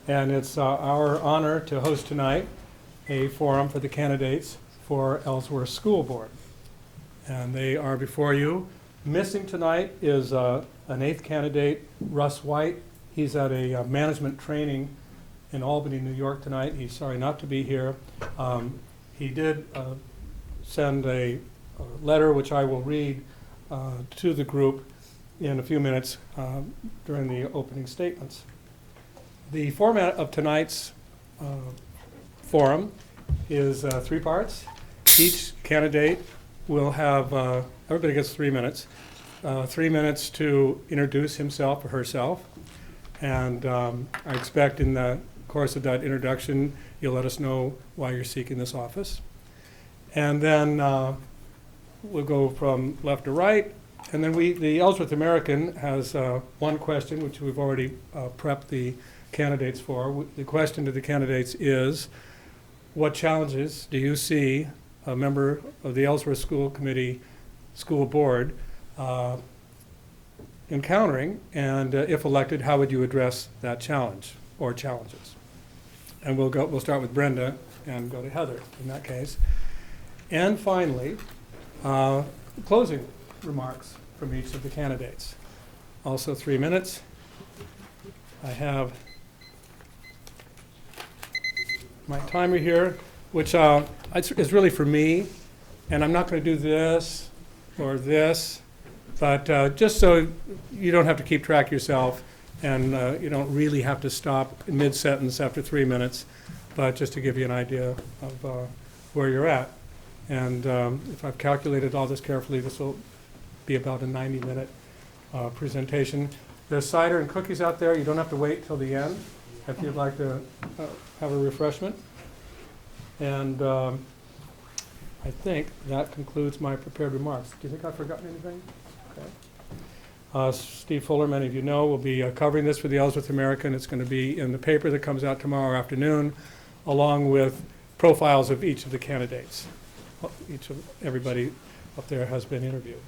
And it's our honor to host tonight a forum for the candidates for Ellsworth School Board. And they are before you. Missing tonight is an 8th candidate, Russ White. He's at a management training in Albany, New York tonight. He's sorry not to be here. He did send a letter, which I will read to the group in a few minutes during the opening statements. The format of tonight's forum is 3 parts. Each candidate will have, everybody gets 3 minutes. 3 minutes to introduce himself or herself. And I expect in the course of that introduction, you'll let us know why you're seeking this office. And then we'll go from left to right. And then the Ellsworth American has one question, which we've already prepped the candidates for. The question to the candidates is, what challenges do you see a member of the Ellsworth School Committee School Board encountering, and if elected, how would you address that challenge or challenges? And we'll start with Brenda and go to Heather in that case. And finally, closing remarks from each of the candidates. Also 3 minutes. I have my timer here, which is really for me, and I'm not going to do this or this, but just so you don't have to keep track yourself, and you don't really have to stop mid-sentence after 3 minutes, but just to give you an idea of where you're at. And if I've calculated all this carefully, this will be about a 90-minute presentation. There's cider and cookies out there. You don't have to wait till the end if you'd like to have a refreshment. And I think that concludes my prepared remarks. Do you think I've forgotten anything? Okay. Steve Fuller, many of you know, will be covering this for the Ellsworth American. It's going to be in the paper that comes out tomorrow afternoon, along with profiles of each of the candidates. Everybody up there has been interviewed.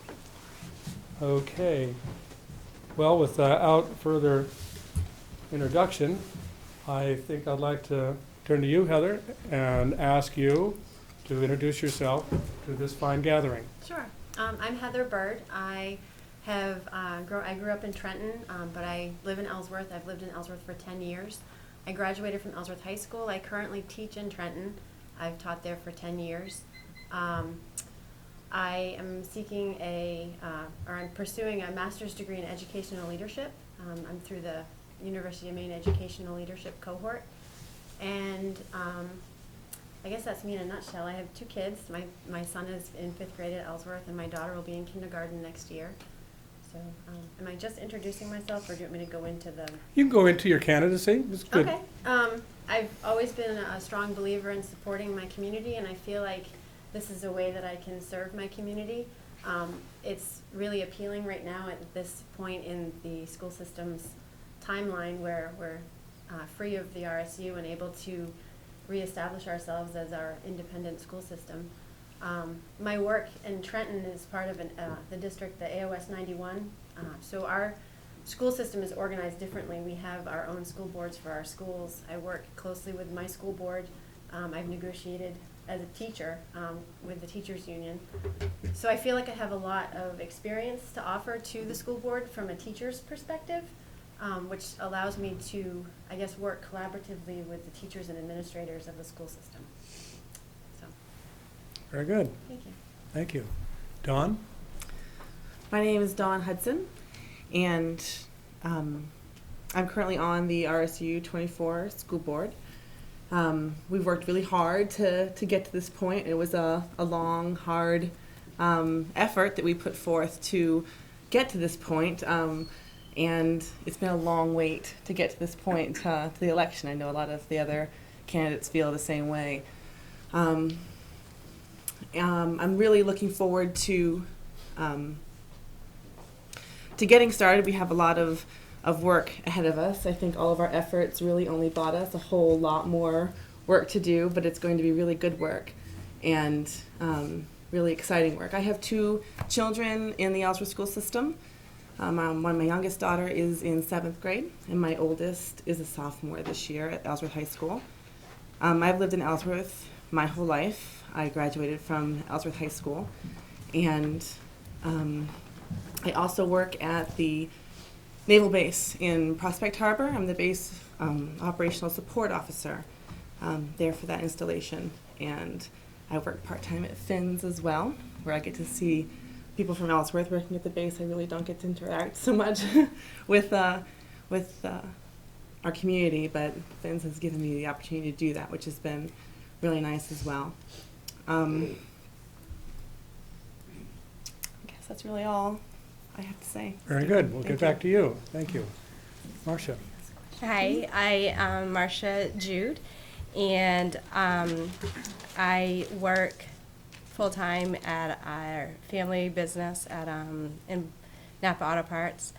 Okay. Well, without further introduction, I think I'd like to turn to you, Heather, and ask you to introduce yourself to this fine gathering. Sure. I'm Heather Bird. I grew up in Trenton, but I live in Ellsworth. I've lived in Ellsworth for 10 years. I graduated from Ellsworth High School. I currently teach in Trenton. I've taught there for 10 years. I am seeking I'm pursuing a master's degree in educational leadership. I'm through the University of Maine Educational Leadership cohort. And I guess that's me in a nutshell. I have 2 kids. My son is in 5th grade at Ellsworth, and my daughter will be in kindergarten next year. So am I just introducing myself, or do you want me to go into the... You can go into your candidacy. It's good. Okay. I've always been a strong believer in supporting my community, and I feel like this is a way that I can serve my community. It's really appealing right now at this point in the school system's timeline where we're free of the RSU and able to reestablish ourselves as our independent school system. My work in Trenton is part of the district, the AOS 91. So our school system is organized differently. We have our own school boards for our schools. I work closely with my school board. I've negotiated as a teacher with the teachers union. So I feel like I have a lot of experience to offer to the school board from a teacher's perspective, which allows me to, I guess, work collaboratively with the teachers and administrators of the school system. So. Very good. Thank you. Thank you. Dawn? My name is Dawn Hudson, and I'm currently on the RSU 24 school board. We've worked really hard to get to this point. It was a long, hard effort that we put forth to get to this point. And it's been a long wait to get to this point, to the election. I know a lot of the other candidates feel the same way. I'm really looking forward to getting started. We have a lot of work ahead of us. I think all of our efforts really only bought us a whole lot more work to do, but it's going to be really good work and really exciting work. I have 2 children in the Ellsworth school system. My youngest daughter is in 7th grade, and my oldest is a sophomore this year at Ellsworth High School. I've lived in Ellsworth my whole life. I graduated from Ellsworth High School, and I also work at the Naval Base in Prospect Harbor. I'm the base operational support officer there for that installation, and I work part-time at Finn's as well, where I get to see people from Ellsworth working at the base. I really don't get to interact so much with our community, but Finn's has given me the opportunity to do that, which has been really nice as well. I guess that's really all I have to say. Very good. We'll Thank get you. back to you. Thank you. Marcia. Hi, I am Marcia Jude, and I work full-time at our family business at in Napa Auto Parts,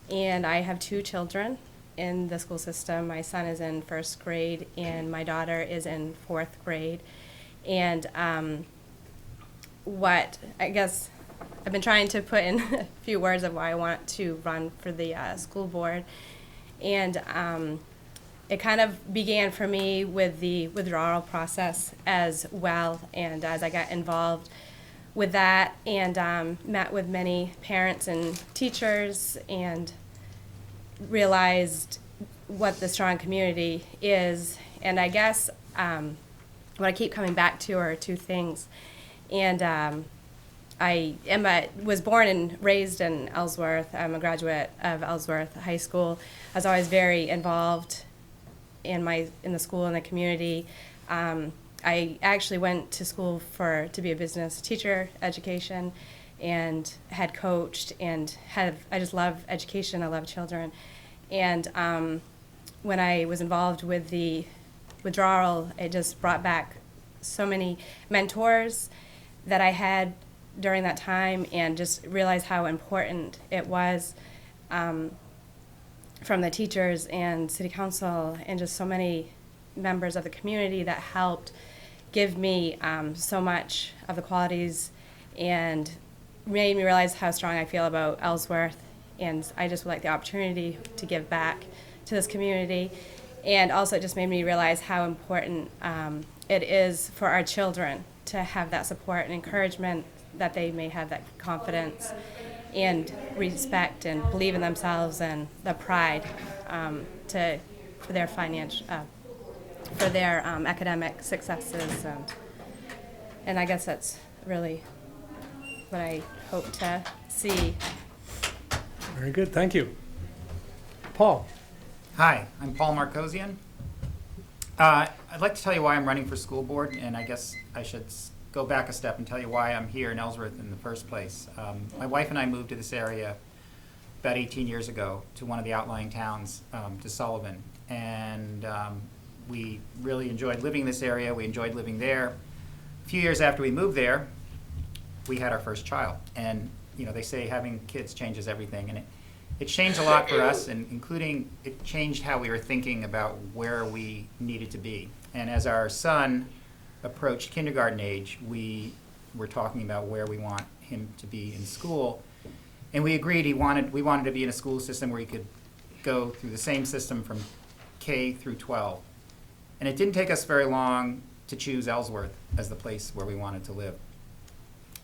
and I have 2 children in the school system. My son is in 1st grade, and my daughter is in 4th grade. And what I guess I've been trying to put in a few words of why I want to run for the school board. And it kind of began for me with the withdrawal process as well. And as I got involved with that and met with many parents and teachers and realized what the strong community is. And I guess what I keep coming back to are 2 things. And was born and raised in Ellsworth. I'm a graduate of Ellsworth High School. I was always very involved in the school and the community. I actually went to school to be a business teacher, education, and had coached and I just love education. I love children. And when I was involved with the withdrawal, it just brought back so many mentors that I had during that time, and just realized how important it was from the teachers and city council and just so many members of the community that helped give me so much of the qualities and made me realize how strong I feel about Ellsworth. And I just would like the opportunity to give back to this community. And also it just made me realize how important it is for our children to have that support and encouragement, that they may have that confidence and respect and believe in themselves and the pride for their academic successes. And I guess that's really what I hope to see. Very good. Thank you. Paul. Hi, I'm Paul Markosian. I'd like to tell you why I'm running for school board, and I guess I should go back a step and tell you why I'm here in Ellsworth in the first place. My wife and I moved to this area about 18 years ago to one of the outlying towns, to Sullivan, and we really enjoyed living in this area. We enjoyed living there. A few years after we moved there, we had our first child, and they say having kids changes everything, and it changed a lot for us, and including it changed how we were thinking about where we needed to be. And as our son approached kindergarten age, we were talking about where we want him to be in school, and we agreed we wanted to be in a school system where he could go through the same system from K through 12. And it didn't take us very long to choose Ellsworth as the place where we wanted to live.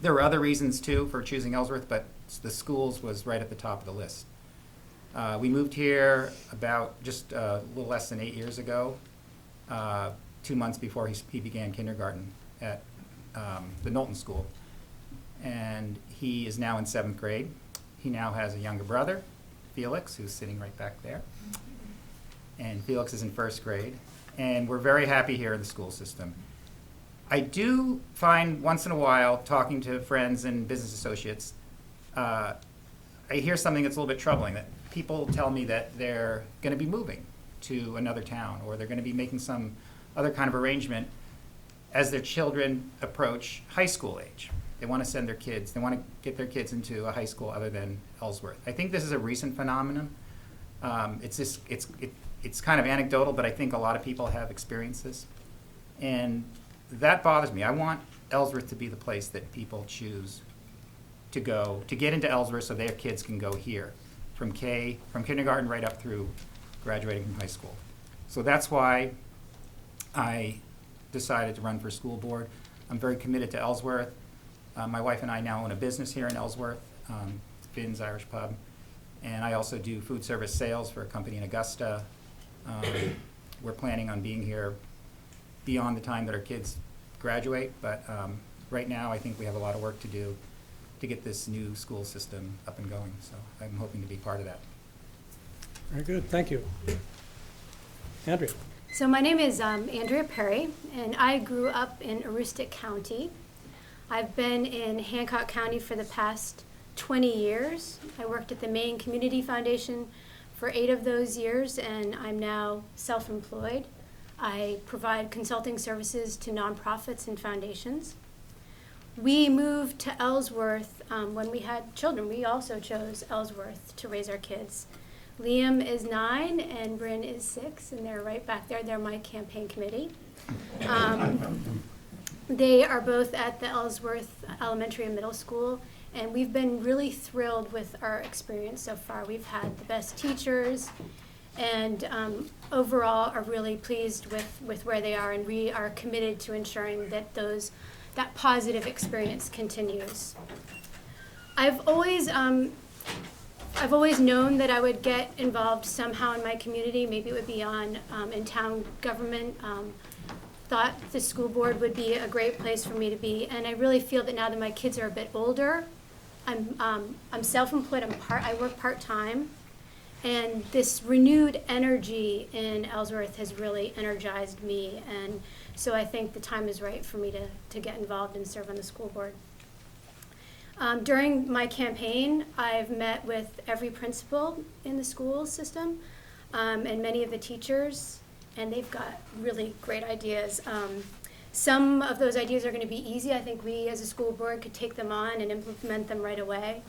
There were other reasons too for choosing Ellsworth, but the schools was right at the top of the list. We moved here about just a little less than 8 years ago, 2 months before he began kindergarten at the Knowlton School. And he is now in 7th grade. He now has a younger brother, Felix, who's sitting right back there. And Felix is in 1st grade. And we're very happy here in the school system. I do find once in a while, talking to friends and business associates, I hear something that's a little bit troubling, that people tell me that they're going to be moving to another town, or they're going to be making some other kind of arrangement as their children approach high school age. They want to send their kids, they want to get their kids into a high school other than Ellsworth. I think this is a recent phenomenon. It's kind of anecdotal, but I think a lot of people have experienced this. And that bothers me. I want Ellsworth to be the place that people choose to go, to get into Ellsworth so their kids can go here. from kindergarten right up through graduating from high school. So that's why I decided to run for school board. I'm very committed to Ellsworth. My wife and I now own a business here in Ellsworth, Finn's Irish Pub, and I also do food service sales for a company in Augusta. We're planning on being here beyond the time that our kids graduate, but right now I think we have a lot of work to do to get this new school system up and going, so I'm hoping to be part of that. Very good, thank you. Andrea? So my name is Andrea Perry, and I grew up in Aroostook County. I've been in Hancock County for the past 20 years. I worked at the Maine Community Foundation for 8 of those years, and I'm now self-employed. I provide consulting services to nonprofits and foundations. We moved to Ellsworth when we had children. We also chose Ellsworth to raise our kids. Liam is 9 and Bryn is 6, and they're right back there. They're my campaign committee. They are both at the Ellsworth Elementary and Middle School, and we've been really thrilled with our experience so far. We've had the best teachers, and overall are really pleased with where they are, and we are committed to ensuring that that positive experience continues. I've always known that I would get involved somehow in my community. Maybe it would be in town government. Thought the school board would be a great place for me to be, and I really feel that now that my kids are a bit older, I'm self-employed. I work part-time, and this renewed energy in Ellsworth has really energized me, and so I think the time is right for me to get involved and serve on the school board. During my campaign, I've met with every principal in the school system and many of the teachers, and they've got really great ideas. Some of those ideas are going to be easy. I think we as a school board could take them on and implement them right away.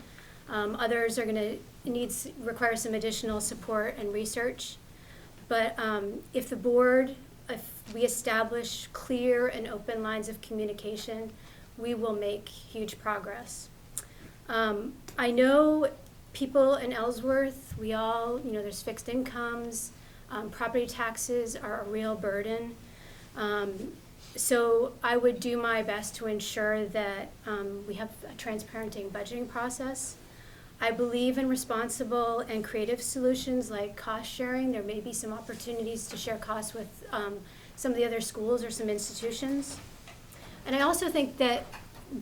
Others are going to require some additional support and research. But if we establish clear and open lines of communication, we will make huge progress. I know people in Ellsworth, we all, there's fixed incomes, property taxes are a real burden. So I would do my best to ensure that we have a transparent budgeting process. I believe in responsible and creative solutions like cost sharing. There may be some opportunities to share costs with some of the other schools or some institutions. And I also think that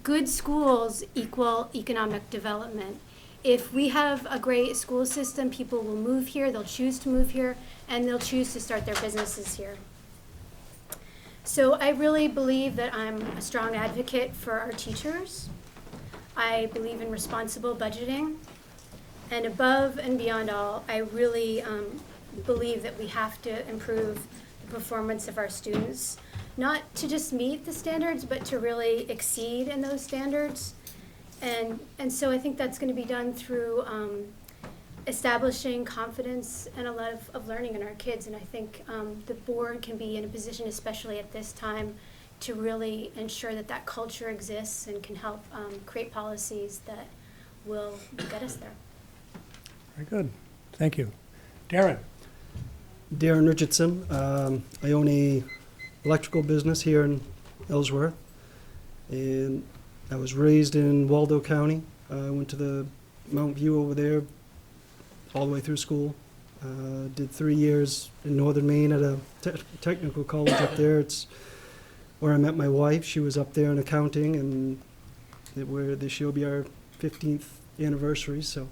good schools equal economic development. If we have a great school system, people will move here, they'll choose to move here, and they'll choose to start their businesses here. So I really believe that I'm a strong advocate for our teachers. I believe in responsible budgeting. And above and beyond all, I really believe that we have to improve the performance of our students, not to just meet the standards, but to really exceed in those standards. And so I think that's going to be done through establishing confidence and a lot of learning in our kids. And I think the board can be in a position, especially at this time, to really ensure that that culture exists and can help create policies that will get us there. Very good, thank you. Darren? Darren Richardson. I own a electrical business here in Ellsworth, and I was raised in Waldo County. I went to the Mount View over there all the way through school. Did 3 years in northern Maine at a technical college up there. It's where I met my wife. She was up there in accounting, and this year will be our 15th anniversary. So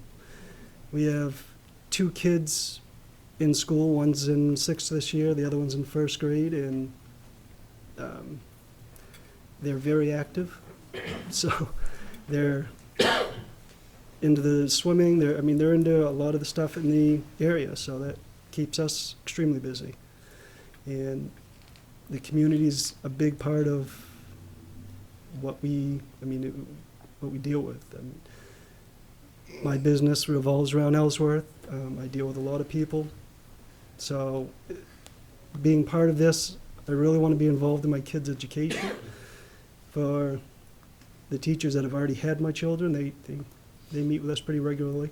we have 2 kids in school. One's in 6th this year, the other one's in 1st grade, and they're very active. So they're into the swimming. They're into a lot of the stuff in the area, so that keeps us extremely busy. And the community's a big part of what we deal with. My business revolves around Ellsworth. I deal with a lot of people. So being part of this, I really want to be involved in my kids' education. For the teachers that have already had my children, they meet with us pretty regularly.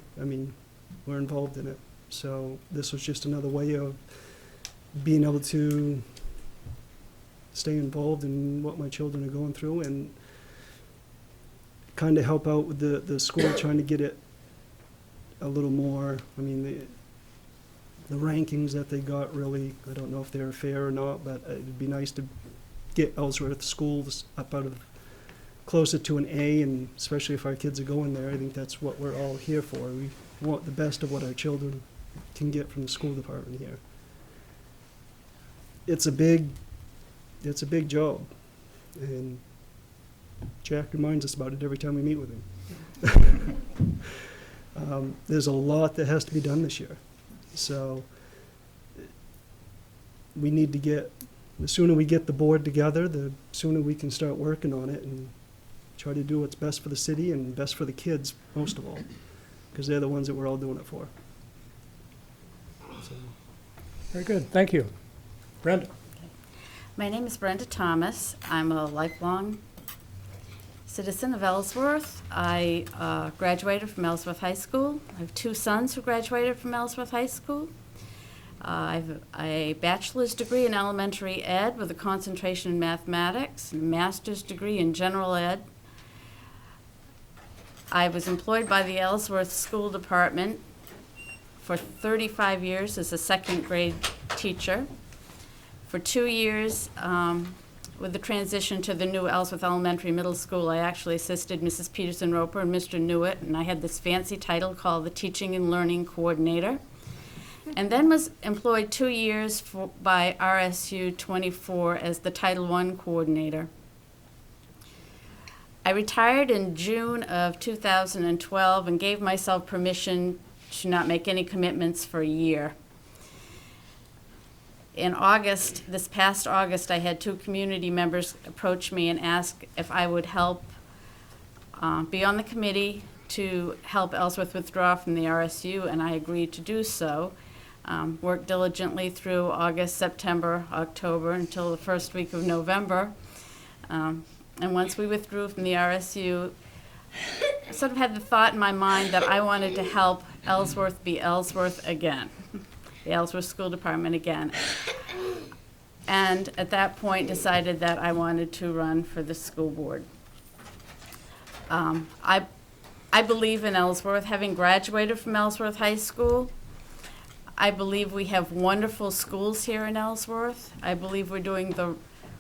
were involved in it. So this was just another way of being able to stay involved in what my children are going through and kind of help out with the school, trying to get it a little more. I mean, the rankings that they got, really, I don't know if they're fair or not, but it'd be nice to get Ellsworth schools up out of closer to an A, and especially if our kids are going there, I think that's what we're all here for. We want the best of what our children can get from the school department here. It's a big job, and Jack reminds us about it every time we meet with him. There's a lot that has to be done this year, so we need to get, the sooner we get the board together, the sooner we can start working on it and try to do what's best for the city and best for the kids, most of all, because they're the ones that we're all doing it for. So. Very good, thank you. Brenda? My name is Brenda Thomas. I'm a lifelong citizen of Ellsworth. I graduated from Ellsworth High School. I have 2 sons who graduated from Ellsworth High School. I have a bachelor's degree in elementary ed with a concentration in mathematics, and a master's degree in general ed. I was employed by the Ellsworth School Department for 35 years as a 2nd grade teacher. For 2 years, with the transition to the new Ellsworth Elementary Middle School, I actually assisted Mrs. Peterson-Roper and Mr. Newitt, and I had this fancy title called the Teaching and Learning Coordinator. And then was employed 2 years by RSU 24 as the Title I Coordinator. I retired in June of 2012 and gave myself permission to not make any commitments for a year. In August, this past August, I had 2 community members approach me and ask if I would help be on the committee to help Ellsworth withdraw from the RSU, and I agreed to do so. Worked diligently through August, September, October, until the first week of November. And once we withdrew from the RSU, I sort of had the thought in my mind that I wanted to help Ellsworth be Ellsworth again, the Ellsworth School Department again. And at that point decided that I wanted to run for the school board. I believe in Ellsworth. Having graduated from Ellsworth High School, I believe we have wonderful schools here in Ellsworth. I believe we're doing the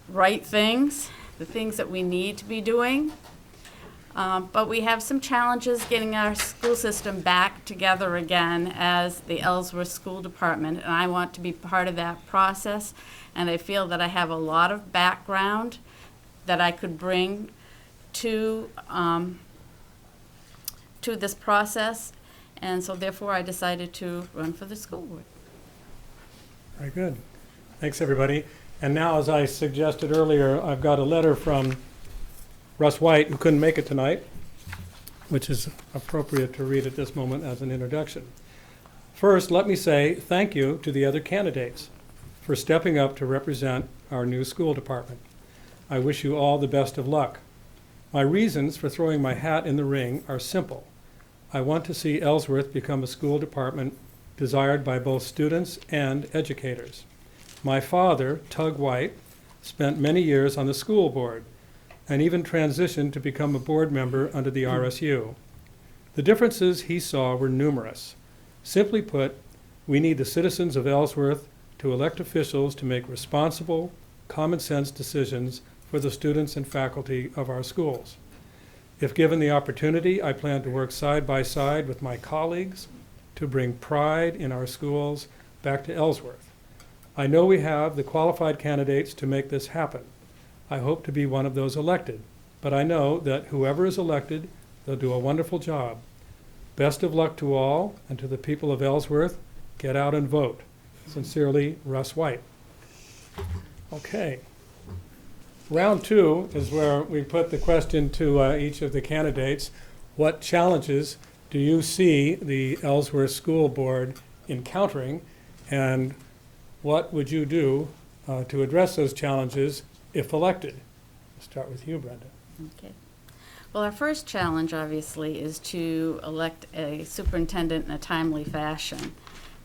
right things, the things that we need to be doing. But we have some challenges getting our school system back together again as the Ellsworth School Department, and I want to be part of that process. And I feel that I have a lot of background that I could bring to this process, and so therefore I decided to run for the school board. Very good. Thanks, everybody. And now, as I suggested earlier, I've got a letter from Russ White, who couldn't make it tonight, which is appropriate to read at this moment as an introduction. First, let me say thank you to the other candidates for stepping up to represent our new school department. I wish you all the best of luck. My reasons for throwing my hat in the ring are simple. I want to see Ellsworth become a school department desired by both students and educators. My father, Tug White, spent many years on the school board and even transitioned to become a board member under the RSU. The differences he saw were numerous. Simply put, we need the citizens of Ellsworth to elect officials to make responsible, common sense decisions for the students and faculty of our schools. If given the opportunity, I plan to work side by side with my colleagues to bring pride in our schools back to Ellsworth. I know we have the qualified candidates to make this happen. I hope to be one of those elected, but I know that whoever is elected, they'll do a wonderful job. Best of luck to all, and to the people of Ellsworth, get out and vote. Sincerely, Russ White. Okay. Round 2 is where we put the question to each of the candidates. What challenges do you see the Ellsworth School Board encountering, and what would you do to address those challenges if elected? I'll start with you, Brenda. Okay. Well, our first challenge, obviously, is to elect a superintendent in a timely fashion.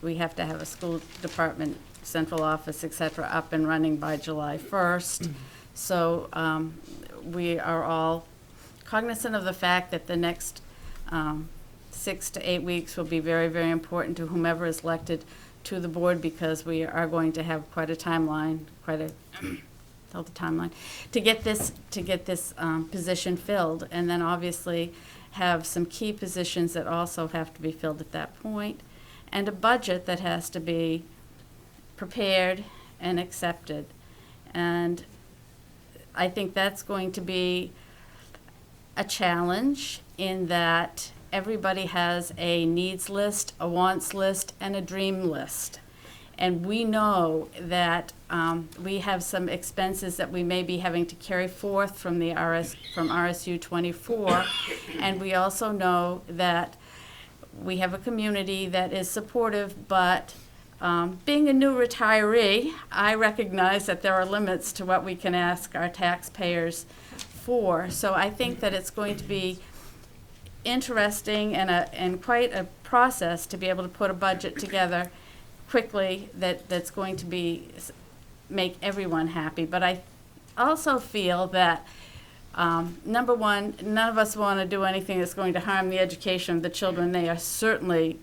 We have to have a school department, central office, et cetera, up and running by July 1st. So we are all cognizant of the fact that the next 6 to 8 weeks will be very, very important to whomever is elected to the board, because we are going to have quite a timeline, to get this position filled, and then obviously have some key positions that also have to be filled at that point, and a budget that has to be prepared and accepted. And I think that's going to be a challenge in that everybody has a needs list, a wants list, and a dream list. And we know that we have some expenses that we may be having to carry forth from RSU 24. And we also know that we have a community that is supportive, but being a new retiree, I recognize that there are limits to what we can ask our taxpayers for. So I think that it's going to be interesting and quite a process to be able to put a budget together quickly that's going to make everyone happy. But I also feel that number one, none of us want to do anything that's going to harm the education of the children. They are certainly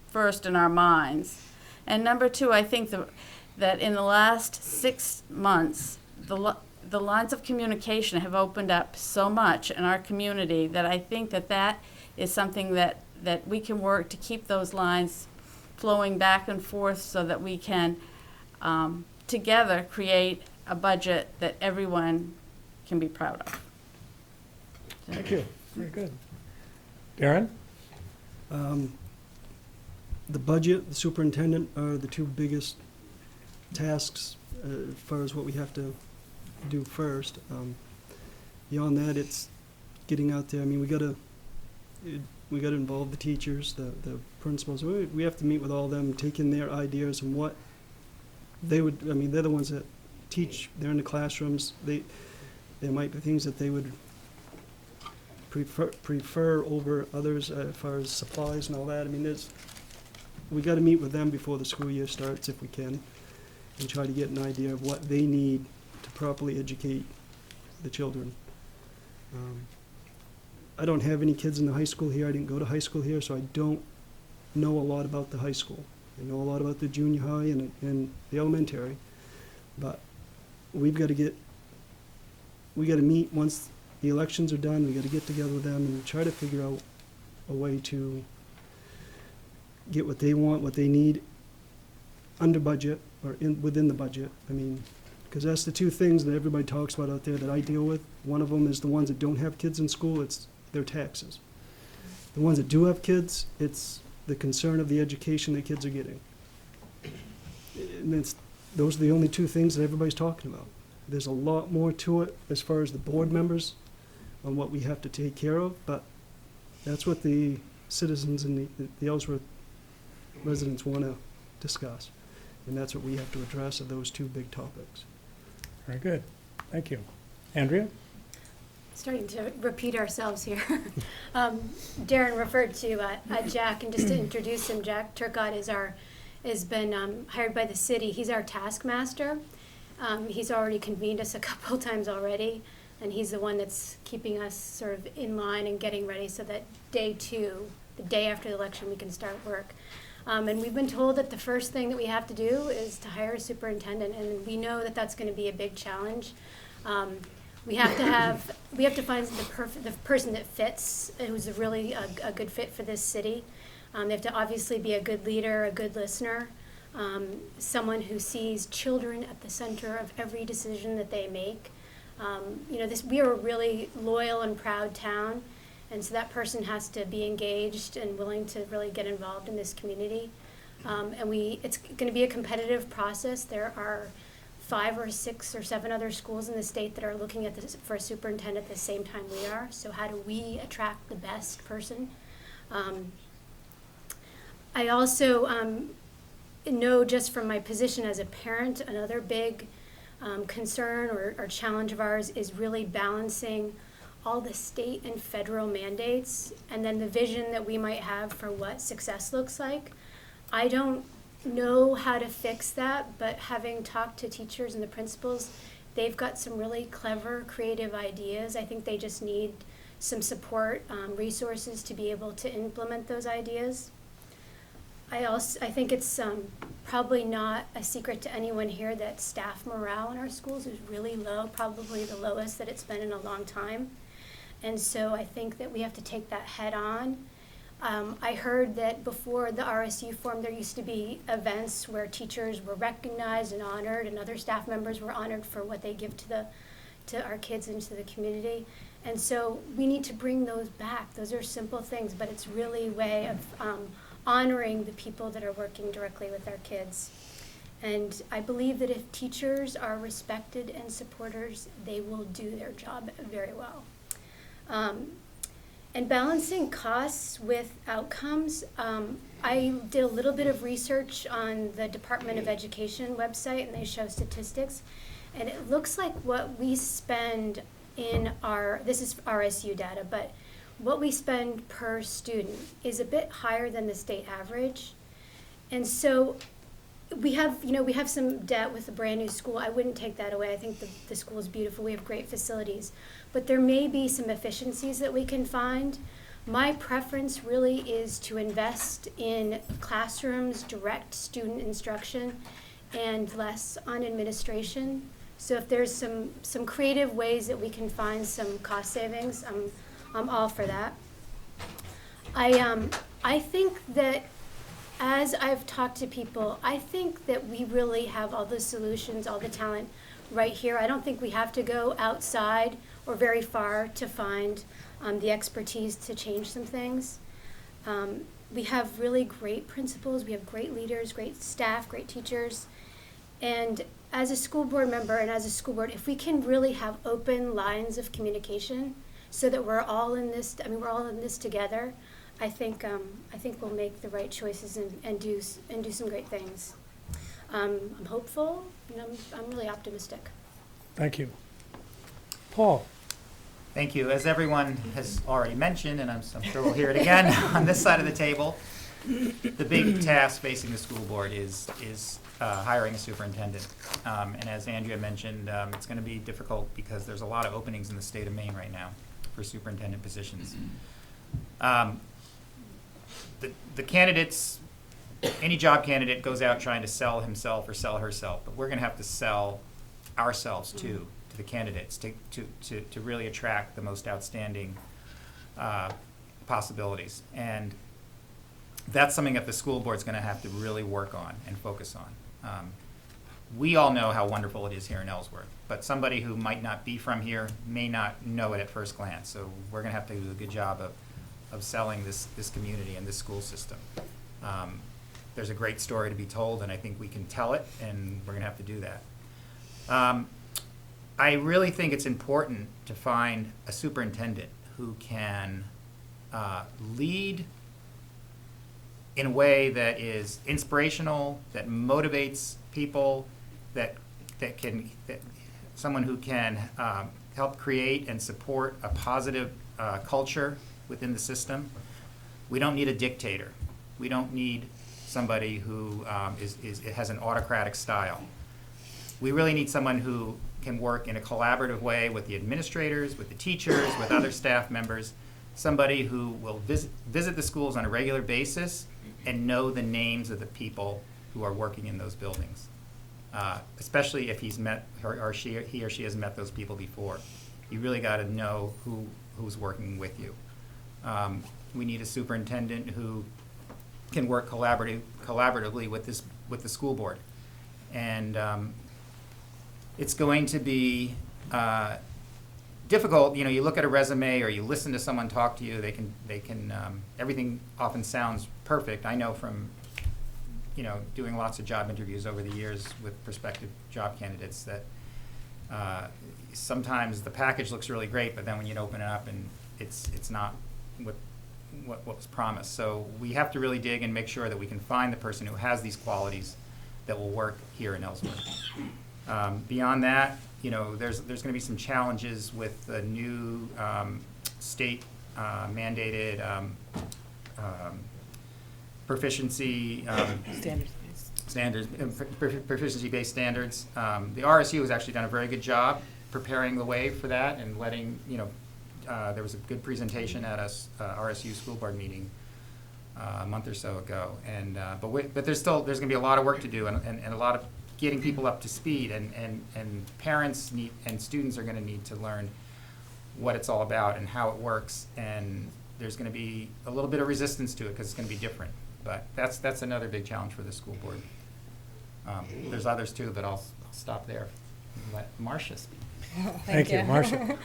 first in our minds. And number two, I think that in the last 6 months, the lines of communication have opened up so much in our community that I think that is something that we can work to keep those lines flowing back and forth so that we can together create a budget that everyone can be proud of. Thank you. Very good. Darren? The budget, the superintendent are the two biggest tasks as far as what we have to do first. Beyond that, it's getting out there. I mean, we gotta involve the teachers, the principals. We have to meet with all of them, take in their ideas and what they would. I mean, they're the ones that teach. They're in the classrooms. There might be things that they would prefer over others as far as supplies and all that. I mean, we got to meet with them before the school year starts if we can, and try to get an idea of what they need to properly educate the children. I don't have any kids in the high school here. I didn't go to high school here, so I don't know a lot about the high school. I know a lot about the junior high and the elementary, but we got to meet once the elections are done. We got to get together with them and try to figure out a way to get what they want, what they need under budget or within the budget. I mean, because that's the two things that everybody talks about out there that I deal with. One of them is the ones that don't have kids in school, it's their taxes. The ones that do have kids, it's the concern of the education that kids are getting. And those are the only two things that everybody's talking about. There's a lot more to it as far as the board members on what we have to take care of, but that's what the citizens and the Ellsworth residents want to discuss. And that's what we have to address, are those two big topics. Very good. Thank you. Andrea? Starting to repeat ourselves here. Darren referred to Jack, and just to introduce him, Jack Turcott has been hired by the city. He's our taskmaster. He's already convened us a couple times already, and he's the one that's keeping us sort of in line and getting ready so that day 2, the day after the election, we can start work. And we've been told that the first thing that we have to do is to hire a superintendent, and we know that that's going to be a big challenge. We have to find the person that fits, who's really a good fit for this city. They have to obviously be a good leader, a good listener, someone who sees children at the center of every decision that they make. We are a really loyal and proud town, and so that person has to be engaged and willing to really get involved in this community. It's going to be a competitive process. There are 5 or 6 or 7 other schools in the state that are looking at this for a superintendent at the same time we are. So how do we attract the best person? I also know, just from my position as a parent, another big concern or challenge of ours is really balancing all the state and federal mandates and then the vision that we might have for what success looks like. I don't know how to fix that, but having talked to teachers and the principals, they've got some really clever, creative ideas. I think they just need some support, resources to be able to implement those ideas. I think it's probably not a secret to anyone here that staff morale in our schools is really low, probably the lowest that it's been in a long time. And so I think that we have to take that head on. I heard that before the RSU formed, there used to be events where teachers were recognized and honored, and other staff members were honored for what they give to our kids and to the community. And so we need to bring those back. Those are simple things, but it's really a way of honoring the people that are working directly with our kids. And I believe that if teachers are respected and supporters, they will do their job very well. And balancing costs with outcomes, I did a little bit of research on the Department of Education website, and they show statistics. And it looks like what we spend in this is RSU data, but what we spend per student is a bit higher than the state average. And so we have some debt with a brand new school. I wouldn't take that away. I think the school is beautiful. We have great facilities. But there may be some efficiencies that we can find. My preference really is to invest in classrooms, direct student instruction, and less on administration. So if there's some creative ways that we can find some cost savings, I'm all for that. I think that as I've talked to people, I think that we really have all the solutions, all the talent right here. I don't think we have to go outside or very far to find the expertise to change some things. We have really great principals, we have great leaders, great staff, great teachers. And as a school board member and as a school board, if we can really have open lines of communication so that we're all in this, we're all in this together, I think we'll make the right choices and do some great things. I'm hopeful, and I'm really optimistic. Thank you. Paul? Thank you. As everyone has already mentioned, and I'm sure we'll hear it again on this side of the table, the big task facing the school board is hiring a superintendent. And as Andrea mentioned, it's going to be difficult because there's a lot of openings in the state of Maine right now for superintendent positions. The candidates, any job candidate goes out trying to sell himself or sell herself, but we're going to have to sell ourselves too to the candidates to really attract the most outstanding possibilities. And that's something that the school board's going to have to really work on and focus on. We all know how wonderful it is here in Ellsworth, but somebody who might not be from here may not know it at first glance. So we're going to have to do a good job of selling this community and this school system. There's a great story to be told, and I think we can tell it, and we're going to have to do that. I really think it's important to find a superintendent who can lead in a way that is inspirational, that motivates people, that someone who can help create and support a positive culture within the system. We don't need a dictator. We don't need somebody who has an autocratic style. We really need someone who can work in a collaborative way with the administrators, with the teachers, with other staff members, somebody who will visit the schools on a regular basis and know the names of the people who are working in those buildings, especially if he or she has met those people before. You really got to know who's working with you. We need a superintendent who can work collaboratively with the school board, and it's going to be difficult. You know, you look at a resume or you listen to someone talk to you. They can everything often sounds perfect. I know from doing lots of job interviews over the years with prospective job candidates that sometimes the package looks really great, but then when you open it up and it's not what was promised. So we have to really dig and make sure that we can find the person who has these qualities that will work here in Ellsworth. Beyond that, you know, there's going to be some challenges with the new state mandated proficiency proficiency-based standards. The RSU has actually done a very good job preparing the way for that and letting, you know, there was a good presentation at a RSU school board meeting a month or so ago. And but there's going to be a lot of work to do and a lot of getting people up to speed, and parents need and students are going to need to learn what it's all about and how it works. And there's going to be a little bit of resistance to it because it's going to be different. But that's another big challenge for the school board. There's others too, but I'll stop there and let Marcia speak. Thank you, Marcia.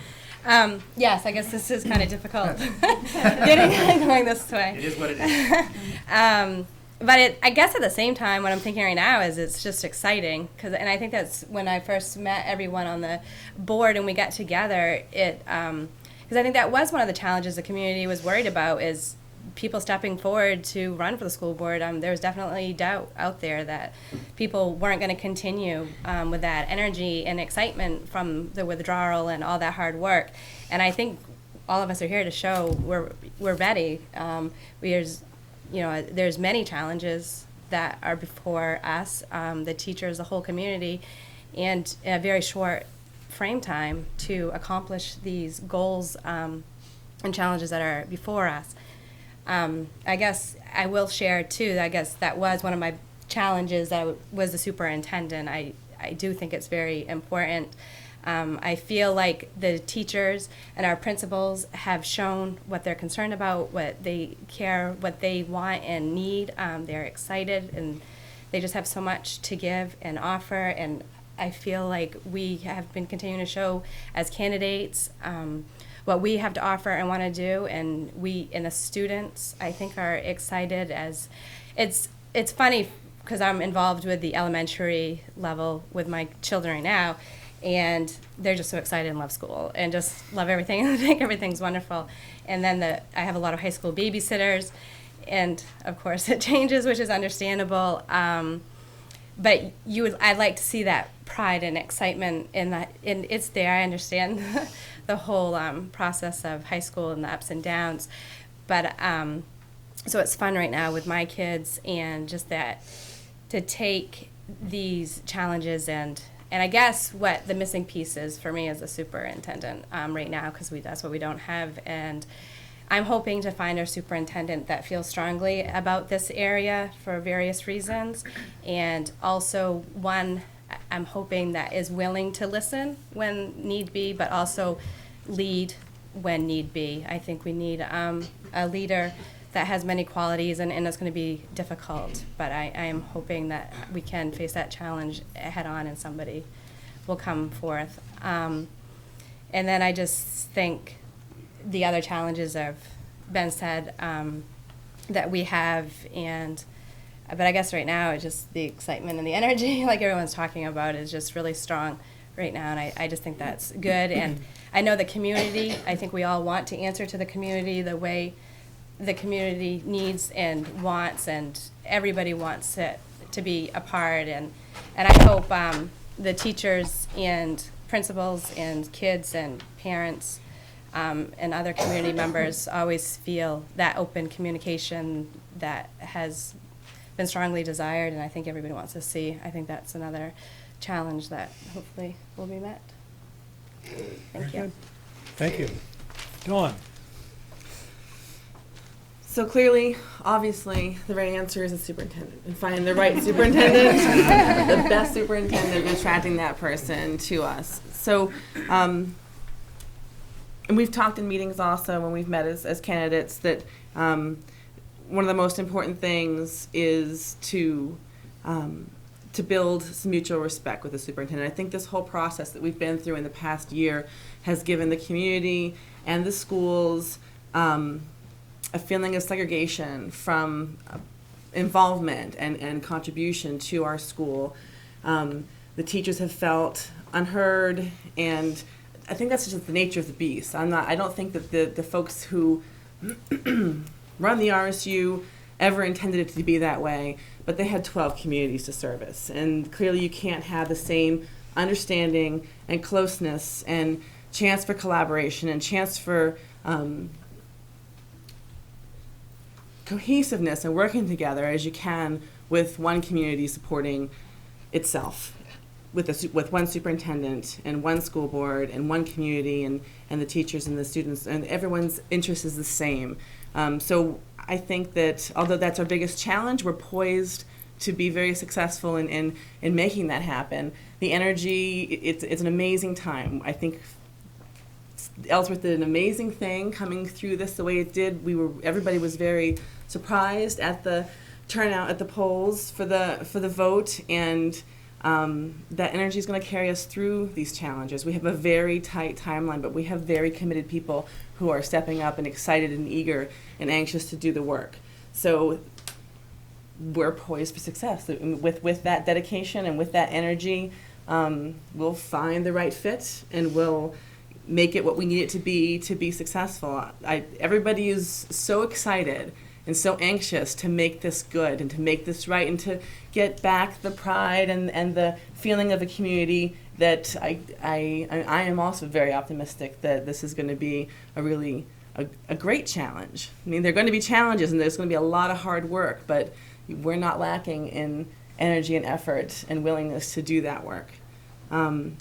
Yes, I guess this is kind of difficult going this way. It is what it is. But I guess at the same time, what I'm thinking right now is it's just exciting, and I think that's when I first met everyone on the board and we got together. Because I think that was one of the challenges the community was worried about, is people stepping forward to run for the school board. There was definitely doubt out there that people weren't going to continue with that energy and excitement from the withdrawal and all that hard work. And I think all of us are here to show we're ready. There's many challenges that are before us, the teachers, the whole community, and in a very short frame time to accomplish these goals and challenges that are before us. I guess I will share too, I guess that was one of my challenges. I was the superintendent. I do think it's very important. I feel like the teachers and our principals have shown what they're concerned about, what they care, what they want and need. They're excited and they just have so much to give and offer. And I feel like we have been continuing to show as candidates what we have to offer and want to do, and the students, I think, are excited. As it's funny because I'm involved with the elementary level with my children right now, and they're just so excited and love school and just love everything and think everything's wonderful. And then I have a lot of high school babysitters, and of course it changes, which is understandable. But I'd like to see that pride and excitement in that, and it's there. I understand the whole process of high school and the ups and downs, but so it's fun right now with my kids, and just that to take these challenges and I guess what the missing piece is for me as a superintendent right now, because that's what we don't have, and I'm hoping to find a superintendent that feels strongly about this area for various reasons, and also one I'm hoping that is willing to listen when need be, but also lead when need be. I think we need a leader that has many qualities, and it's going to be difficult, but I am hoping that we can face that challenge head on and somebody will come forth. And then I just think the other challenges have been said that we have, but I guess right now it's just the excitement and the energy, like everyone's talking about, is just really strong right now, and I just think that's good. And I know the community, I think we all want to answer to the community the way the community needs and wants, and everybody wants it to be a part, and I hope the teachers and principals and kids and parents and other community members always feel that open communication that has been strongly desired, and I think everybody wants to see. I think that's another challenge that hopefully will be met. Thank you. Thank you. Dawn. So clearly, obviously, the right answer is a superintendent, and finding the right superintendent, the best superintendent, and attracting that person to us. So, and we've talked in meetings also when we've met as candidates that one of the most important things is to build some mutual respect with the superintendent. I think this whole process that we've been through in the past year has given the community and the schools a feeling of segregation from involvement and contribution to our school. The teachers have felt unheard, and I think that's just the nature of the beast. I don't think that the folks who run the RSU ever intended it to be that way, but they had 12 communities to service, and clearly you can't have the same understanding and closeness and chance for collaboration and chance for cohesiveness and working together as you can with one community supporting itself, with one superintendent and one school board and one community and the teachers and the students, and everyone's interest is the same. So I think that although that's our biggest challenge, we're poised to be very successful in making that happen. The energy, it's an amazing time. I think Ellsworth did an amazing thing coming through this the way it did. Everybody was very surprised at the turnout at the polls for the vote, and that energy is going to carry us through these challenges. We have a very tight timeline, but we have very committed people who are stepping up and excited and eager and anxious to do the work. So we're poised for success. With that dedication and with that energy, we'll find the right fit and we'll make it what we need it to be successful. Everybody is so excited and so anxious to make this good and to make this right and to get back the pride and the feeling of a community that I am also very optimistic that this is going to be a great challenge. I mean, there are going to be challenges and there's going to be a lot of hard work, but we're not lacking in energy and effort and willingness to do that work. And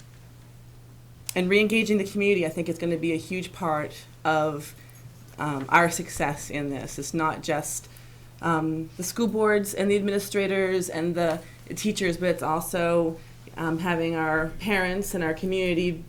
re-engaging the community, I think, is going to be a huge part of our success in this. It's not just the school boards and the administrators and the teachers, but it's also having our parents and our community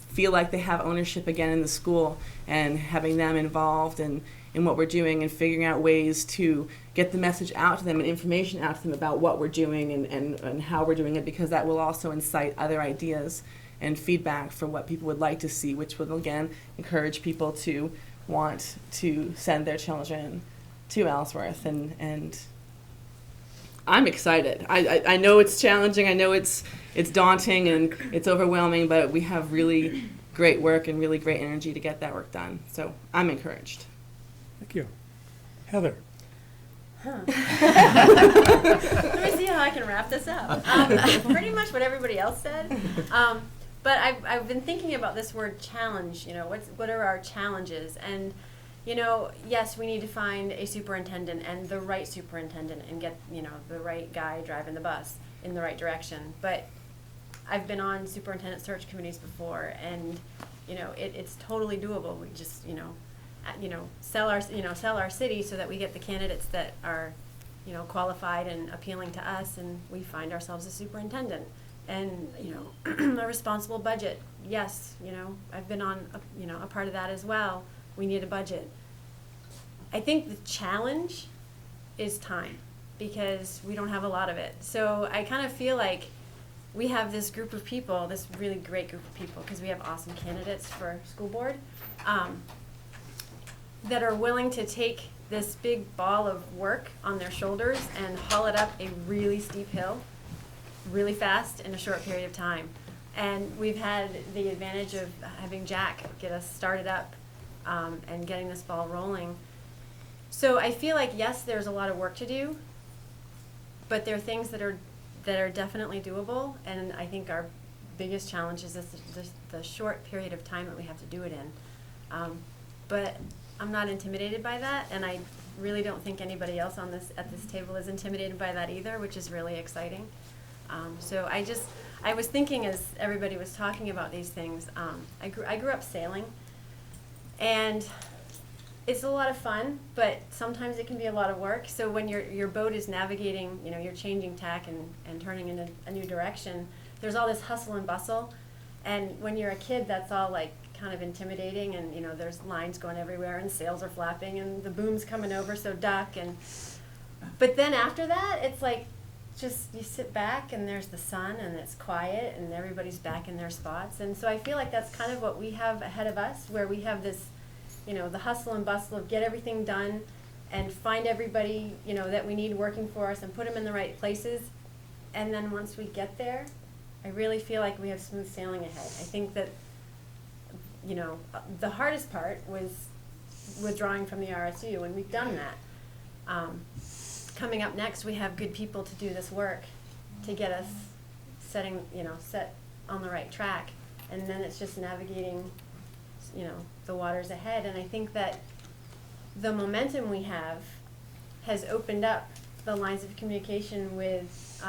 feel like they have ownership again in the school and having them involved in what we're doing and figuring out ways to get the message out to them and information out to them about what we're doing and how we're doing it, because that will also incite other ideas and feedback for what people would like to see, which will again encourage people to want to send their children to Ellsworth. And I'm excited. I know it's challenging, I know it's daunting and it's overwhelming, but we have really great work and really great energy to get that work done. So I'm encouraged. Thank you. Heather. Let me see how I can wrap this up. Pretty much what everybody else said. But I've been thinking about this word challenge. What are our challenges? And yes, we need to find a superintendent and the right superintendent and get the right guy driving the bus in the right direction. But I've been on superintendent search committees before, and it's totally doable. We just sell our city so that we get the candidates that are qualified and appealing to us, and we find ourselves a superintendent. And a responsible budget. Yes, I've been on a part of that as well. We need a budget. I think the challenge is time, because we don't have a lot of it. So I kind of feel like we have this group of people, this really great group of people, because we have awesome candidates for school board, that are willing to take this big ball of work on their shoulders and haul it up a really steep hill really fast in a short period of time. And we've had the advantage of having Jack get us started up and getting this ball rolling. So I feel like, yes, there's a lot of work to do, but there are things that are definitely doable, and I think our biggest challenge is the short period of time that we have to do it in. But I'm not intimidated by that, and I really don't think anybody else at this table is intimidated by that either, which is really exciting. So I was thinking as everybody was talking about these things, I grew up sailing, and it's a lot of fun, but sometimes it can be a lot of work. So when your boat is navigating, you're changing tack and turning in a new direction, there's all this hustle and bustle. And when you're a kid, that's all like kind of intimidating, and there's lines going everywhere and sails are flapping and the boom's coming over, so duck. But then after that, it's like, just you sit back and there's the sun and it's quiet and everybody's back in their spots. And so I feel like that's kind of what we have ahead of us, where we have this, the hustle and bustle of get everything done and find everybody, that we need working for us and put them in the right places. And then once we get there, I really feel like we have smooth sailing ahead. I think that, the hardest part was withdrawing from the RSU, and we've done that. Coming up next, we have good people to do this work, to get us set on the right track. And then it's just navigating, the waters ahead. And I think that the momentum we have has opened up the lines of communication with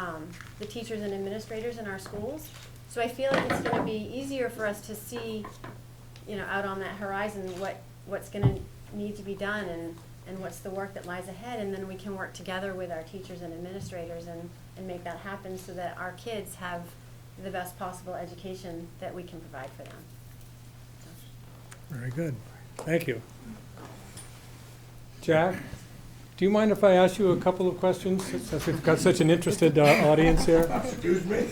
the teachers and administrators in our schools. So I feel like it's going to be easier for us to see, out on that horizon what's going to need to be done and what's the work that lies ahead. And then we can work together with our teachers and administrators and make that happen so that our kids have the best possible education that we can provide for them. Very good. Thank you. Jack, do you mind if I ask you a couple of questions, since we've got such an interested audience here? Excuse me?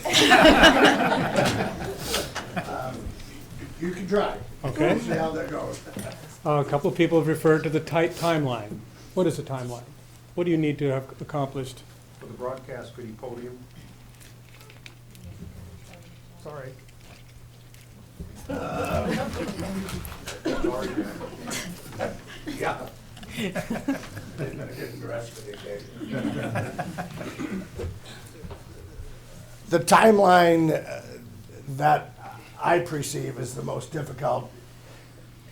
You can try. Okay. See how that goes. A couple of people have referred to the tight timeline. What is the timeline? What do you need to have accomplished? For the broadcast, could you podium? Sorry. Yeah. Getting dressed for the occasion. The timeline that I perceive as the most difficult,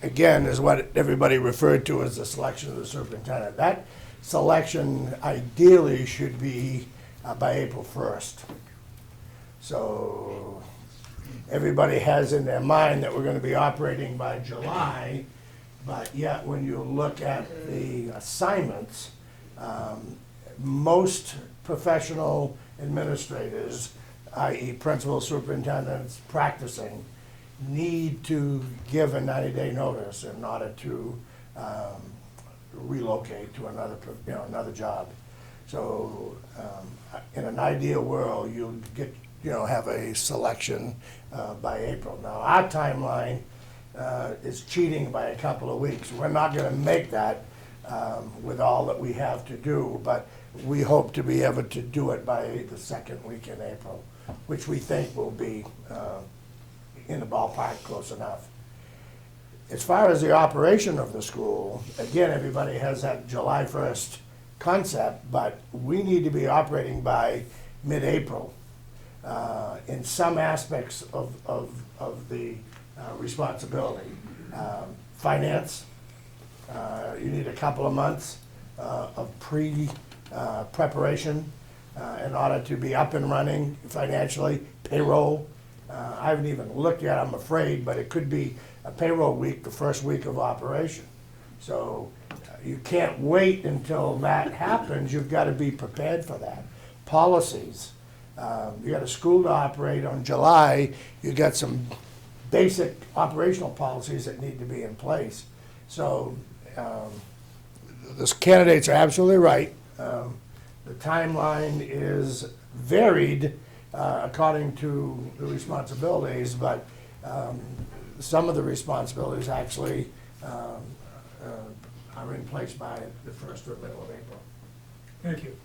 again, is what everybody referred to as the selection of the superintendent. That selection ideally should be by April 1st. So everybody has in their mind that we're going to be operating by July, but yet when you look at the assignments, most professional administrators, i.e. principal superintendents practicing, need to give a 90-day notice in order to relocate to another job. So in an ideal world, you'll get have a selection by April. Now, our timeline is cheating by a couple of weeks. We're not going to make that with all that we have to do, but we hope to be able to do it by the second week in April, which we think will be in the ballpark close enough. As far as the operation of the school, again, everybody has that July 1st concept, but we need to be operating by mid-April. In some aspects of the responsibility. Finance, you need a couple of months of preparation in order to be up and running financially. Payroll, I haven't even looked yet, I'm afraid, but it could be a payroll week, the first week of operation. So you can't wait until that happens, you've got to be prepared for that. Policies. You got a school to operate on July, you got some basic operational policies that need to be in place. So the candidates are absolutely right. The timeline is varied according to the responsibilities, but some of the responsibilities actually are in place by the 1st or middle of April. Thank you.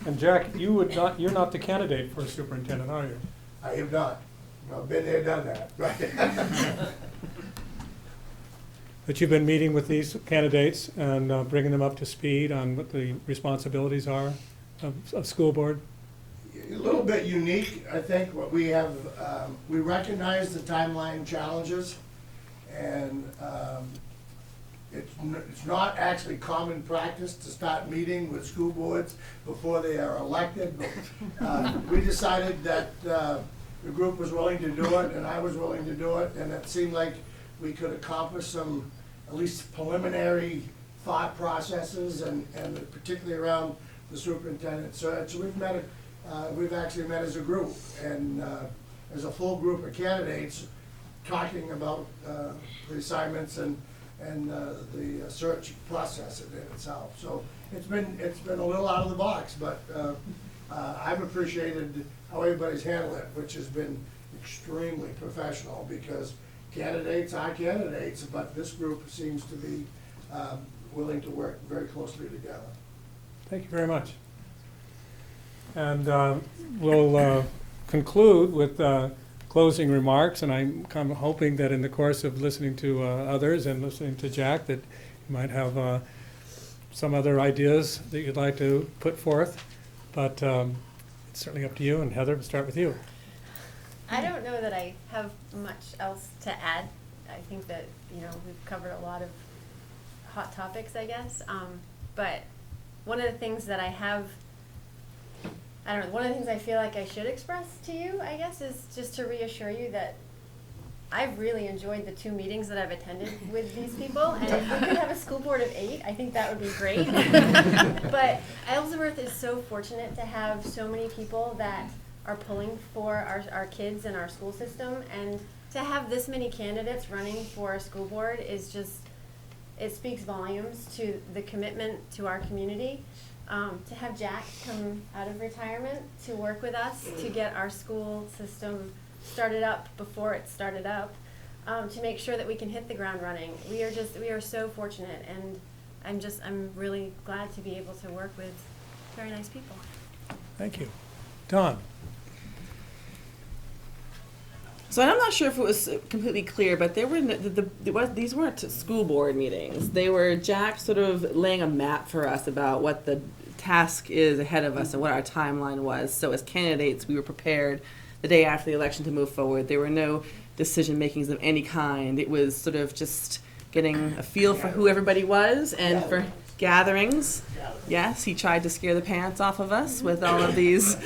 And Jack, you're not the candidate for superintendent, are you? I have not. I've been there, done that. Right. But you've been meeting with these candidates and bringing them up to speed on what the responsibilities are of school board? A little bit unique, I think, what we have, we recognize the timeline challenges, and it's not actually common practice to start meeting with school boards before they are elected. But, we decided that the group was willing to do it, and I was willing to do it, and it seemed like we could accomplish some, at least preliminary thought processes, and particularly around the superintendent search. So we've actually met as a group, and as a full group of candidates, talking about the assignments and the search process in itself. So it's been a little out of the box, but I've appreciated how everybody's handled it, which has been extremely professional, because candidates are candidates, but this group seems to be willing to work very closely together. Thank you very much. And we'll conclude with closing remarks, and I'm kind of hoping that in the course of listening to others and listening to Jack, that you might have some other ideas that you'd like to put forth, but it's certainly up to you. And Heather, we'll start with you. I don't know that I have much else to add. I think that, we've covered a lot of hot topics, I guess. But one of the things that one of the things I feel like I should express to you, I guess, is just to reassure you that I've really enjoyed the 2 meetings that I've attended with these people, and if we could have a school board of 8, I think that would be great. But Ellsworth is so fortunate to have so many people that are pulling for our kids and our school system, and to have this many candidates running for a school board is just, it speaks volumes to the commitment to our community. To have Jack come out of retirement to work with us to get our school system started up before it started up, to make sure that we can hit the ground running. We are so fortunate, and I'm really glad to be able to work with very nice people. Thank you. Don. So I'm not sure if it was completely clear, but there were these weren't school board meetings. They were Jack sort of laying a map for us about what the task is ahead of us and what our timeline was. So as candidates, we were prepared the day after the election to move forward. There were no decision makings of any kind. It was sort of just getting a feel for who everybody was and for gatherings. Yes, he tried to scare the pants off of us with all of these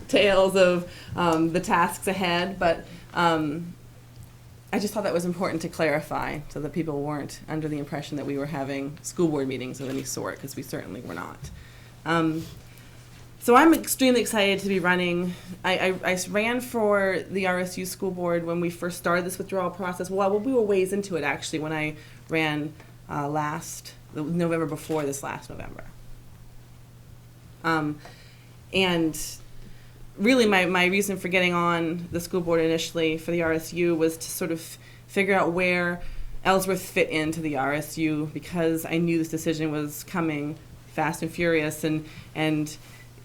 tales of the tasks ahead, but I just thought that was important to clarify so that people weren't under the impression that we were having school board meetings of any sort, because we certainly were not. So I'm extremely excited to be running. I ran for the RSU school board when we first started this withdrawal process. Well, we were ways into it, actually, when I ran the November before this last November. And really my reason for getting on the school board initially for the RSU was to sort of figure out where Ellsworth fit into the RSU, because I knew this decision was coming fast and furious, and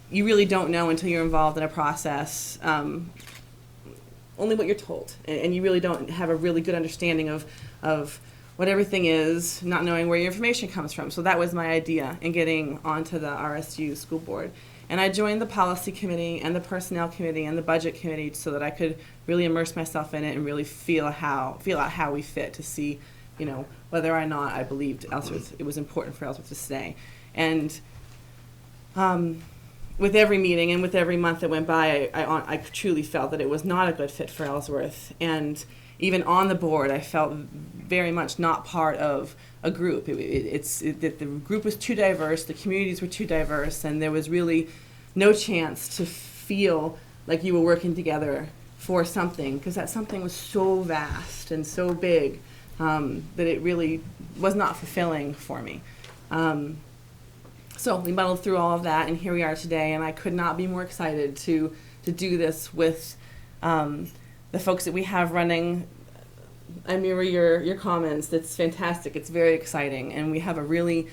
you really don't know until you're involved in a process, only what you're told, and you really don't have a really good understanding of what everything is, not knowing where your information comes from. So that was my idea in getting onto the RSU school board. And I joined the policy committee and the personnel committee and the budget committee so that I could really immerse myself in it and really feel out how we fit, to see, whether or not I believed Ellsworth, it was important for Ellsworth to stay. And with every meeting and with every month that went by, I truly felt that it was not a good fit for Ellsworth. And even on the board, I felt very much not part of a group. The group was too diverse, the communities were too diverse, and there was really no chance to feel like you were working together for something, because that something was so vast and so big that it really was not fulfilling for me. So we muddled through all of that, and here we are today, and I could not be more excited to do this with the folks that we have running. I mirror your comments. That's fantastic. It's very exciting, and we have a really,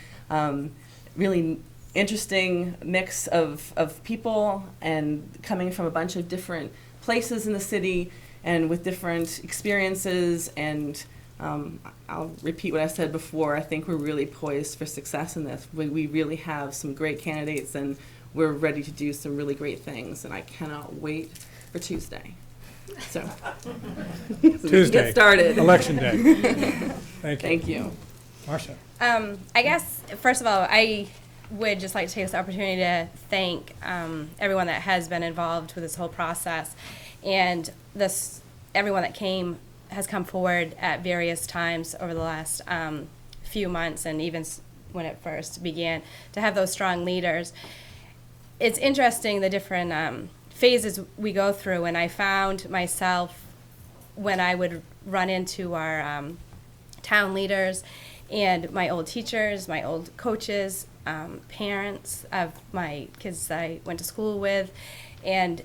really interesting mix of people, and coming from a bunch of different places in the city, and with different experiences. And I'll repeat what I said before. I think we're really poised for success in this. We really have some great candidates, and we're ready to do some really great things. And I cannot wait for Tuesday. So Tuesday, get started. Election day. Thank you. Thank you. Marcia. I guess, first of all, I would just like to take this opportunity to thank everyone that has been involved with this whole process, and everyone that has come forward at various times over the last few months, and even when it first began, to have those strong leaders. It's interesting, the different phases we go through, and I found myself, when I would run into our town leaders and my old teachers, my old coaches, parents of my kids that I went to school with, and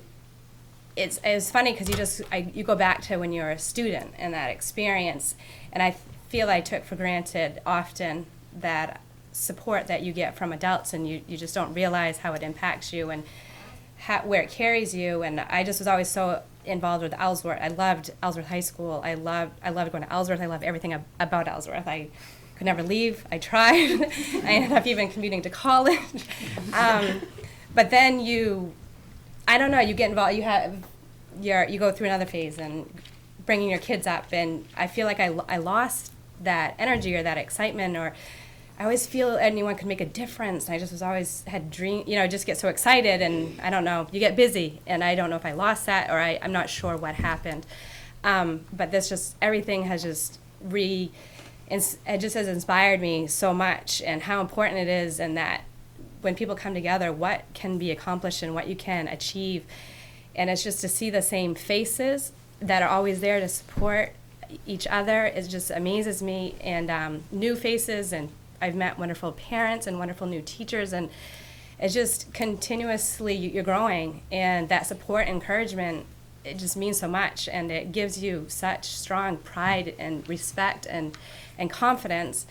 it's funny because you go back to when you're a student and that experience, and I feel I took for granted often that support that you get from adults, and you just don't realize how it impacts you and where it carries you. And I just was always so involved with Ellsworth. I loved Ellsworth High School. I loved going to Ellsworth. I love everything about Ellsworth. I could never leave. I tried. I ended up even commuting to college. But then I don't know, you get involved, you go through another phase and bringing your kids up, and I feel like I lost that energy or that excitement, or I always feel anyone could make a difference. I just was always had dream, just get so excited, and I don't know, you get busy, and I don't know if I lost that or I'm not sure what happened. But everything has it just has inspired me so much, and how important it is, and that when people come together, what can be accomplished and what you can achieve. And it's just to see the same faces that are always there to support each other. It just amazes me, and new faces, and I've met wonderful parents and wonderful new teachers, and it's just continuously you're growing, and that support, encouragement, it just means so much, and it gives you such strong pride and respect and confidence,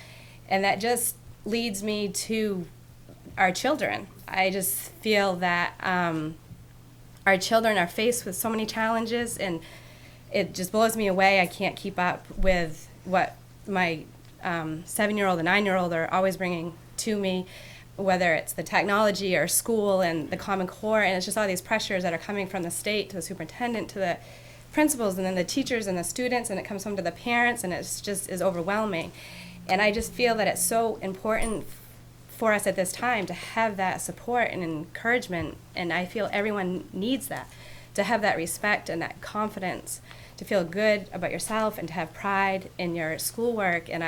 and that just leads me to our children. I just feel that our children are faced with so many challenges, and it just blows me away. I can't keep up with what my 7-year-old and 9-year-old are always bringing to me, whether it's the technology or school and the Common Core, and it's just all these pressures that are coming from the state to the superintendent to the principals and then the teachers and the students, and it comes home to the parents, and it's just is overwhelming. And I just feel that it's so important for us at this time to have that support and encouragement, and I feel everyone needs that, to have that respect and that confidence, to feel good about yourself and to have pride in your schoolwork. And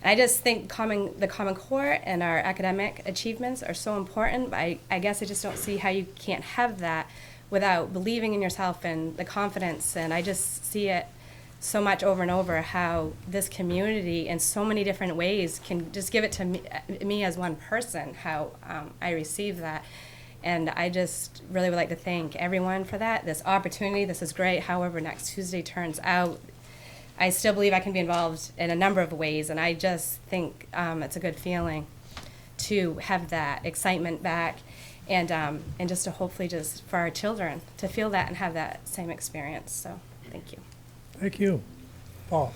I just think the Common Core and our academic achievements are so important, but I guess I just don't see how you can't have that without believing in yourself and the confidence. And I just see it so much over and over, how this community in so many different ways can just give it to me as one person, how I receive that. And I just really would like to thank everyone for that, this opportunity. This is great. However, next Tuesday turns out, I still believe I can be involved in a number of ways, and I just think it's a good feeling to have that excitement back, and just to hopefully just for our children to feel that and have that same experience. So thank you. Thank you. Paul?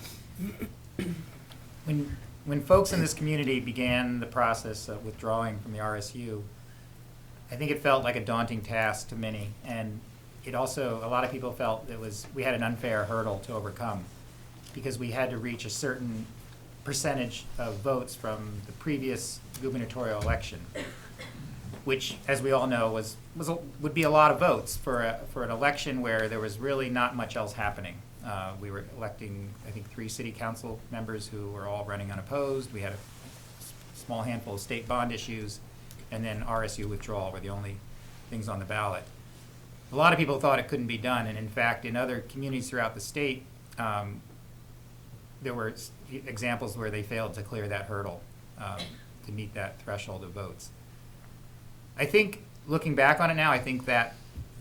When folks in this community began the process of withdrawing from the RSU, I think it felt like a daunting task to many, and it also, a lot of people felt we had an unfair hurdle to overcome, because we had to reach a certain percentage of votes from the previous gubernatorial election, which, as we all know, would be a lot of votes for an election where there was really not much else happening. We were electing, I think, 3 city council members who were all running unopposed. We had a small handful of state bond issues, and then RSU withdrawal were the only things on the ballot. A lot of people thought it couldn't be done, and in fact, in other communities throughout the state, there were examples where they failed to clear that hurdle to meet that threshold of votes. I think, looking back on it now, I think that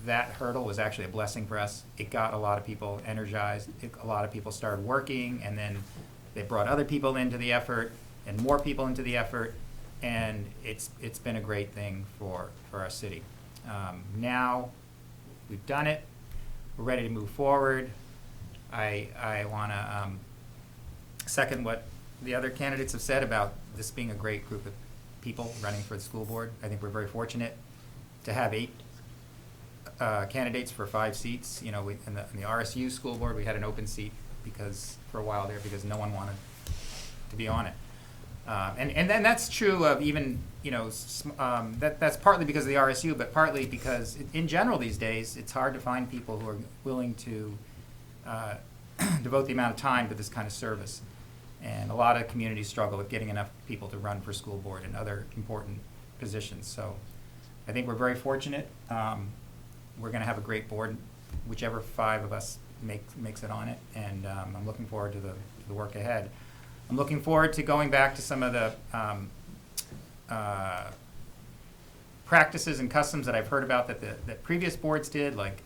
hurdle was actually a blessing for us. It got a lot of people energized. A lot of people started working, and then they brought other people into the effort and more people into the effort, and it's been a great thing for our city. Now we've done it. We're ready to move forward. I want to second what the other candidates have said about this being a great group of people running for the school board. I think we're very fortunate to have 8 candidates for 5 seats. You know, in the RSU school board, we had an open seat for a while there because no one wanted to be on it. And then that's true of even, that's partly because of the RSU, but partly because in general these days, it's hard to find people who are willing to devote the amount of time to this kind of service. And a lot of communities struggle with getting enough people to run for school board and other important positions. So I think we're very fortunate. We're going to have a great board, whichever 5 of us makes it on it, and I'm looking forward to the work ahead. I'm looking forward to going back to some of the practices and customs that I've heard about that previous boards did, like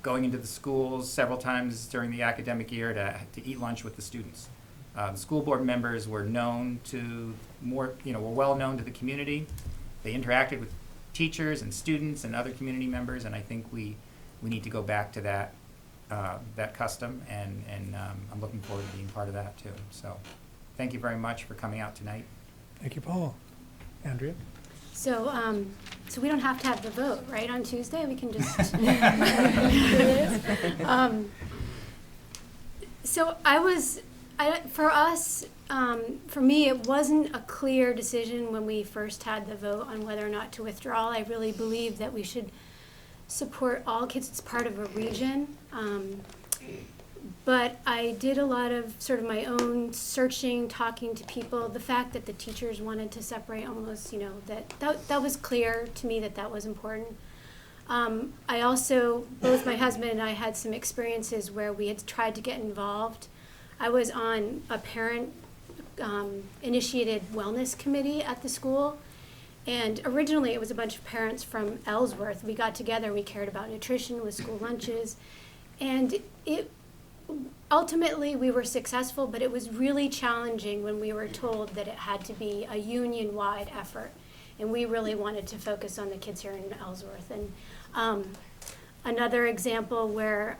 going into the schools several times during the academic year to eat lunch with the students. The school board members were known to were well known to the community. They interacted with teachers and students and other community members, and I think we need to go back to that custom, and I'm looking forward to being part of that too. So thank you very much for coming out tonight. Thank you, Paul. Andrea? So, so we don't have to have the vote, right, on Tuesday? We can just. So for me, it wasn't a clear decision when we first had the vote on whether or not to withdraw. I really believe that we should support all kids. It's part of a region. But I did a lot of sort of my own searching, talking to people. The fact that the teachers wanted to separate almost, that was clear to me that was important. I also, both my husband and I had some experiences where we had tried to get involved. I was on a parent initiated wellness committee at the school. And originally it was a bunch of parents from Ellsworth. We got together, we cared about nutrition with school lunches. And ultimately we were successful, but it was really challenging when we were told that it had to be a union-wide effort. And we really wanted to focus on the kids here in Ellsworth. And another example where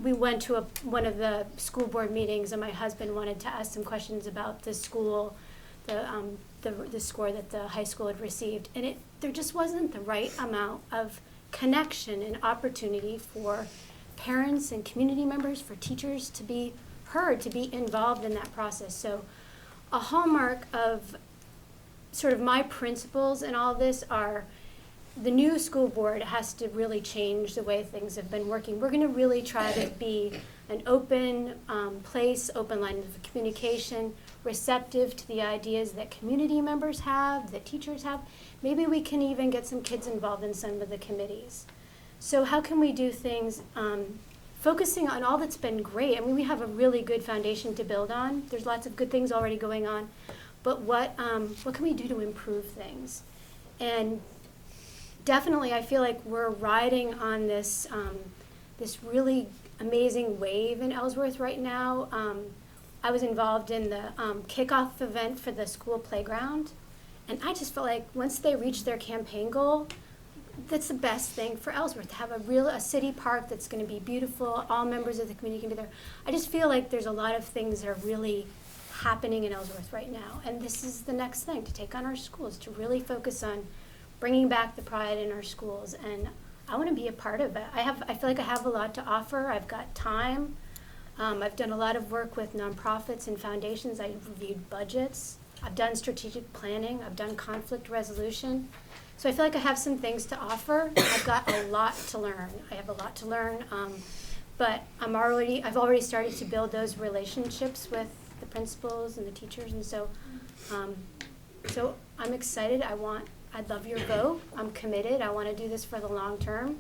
we went to one of the school board meetings and my husband wanted to ask some questions about the school, the score that the high school had received. And there just wasn't the right amount of connection and opportunity for parents and community members, for teachers to be heard, to be involved in that process. So a hallmark of sort of my principles in all this are the new school board has to really change the way things have been working. We're going to really try to be an open place, open line of communication, receptive to the ideas that community members have, that teachers have. Maybe we can even get some kids involved in some of the committees. So how can we do things focusing on all that's been great? I mean, we have a really good foundation to build on. There's lots of good things already going on. But what can we do to improve things? And definitely, I feel like we're riding on this this really amazing wave in Ellsworth right now. I was involved in the kickoff event for the school playground, and I just felt like once they reach their campaign goal, that's the best thing for Ellsworth, to have a city park that's going to be beautiful. All members of the community can be there. I just feel like there's a lot of things that are really happening in Ellsworth right now, and this is the next thing, to take on our schools, to really focus on bringing back the pride in our schools. And I want to be a part of it. I feel like I have a lot to offer. I've got time. I've done a lot of work with nonprofits and foundations. I've reviewed budgets. I've done strategic planning. I've done conflict resolution. So I feel like I have some things to offer. I've got a lot to learn. I have a lot to learn, but I've already started to build those relationships with the principals and the teachers, and so I'm excited. I'd love your vote. I'm committed. I want to do this for the long term.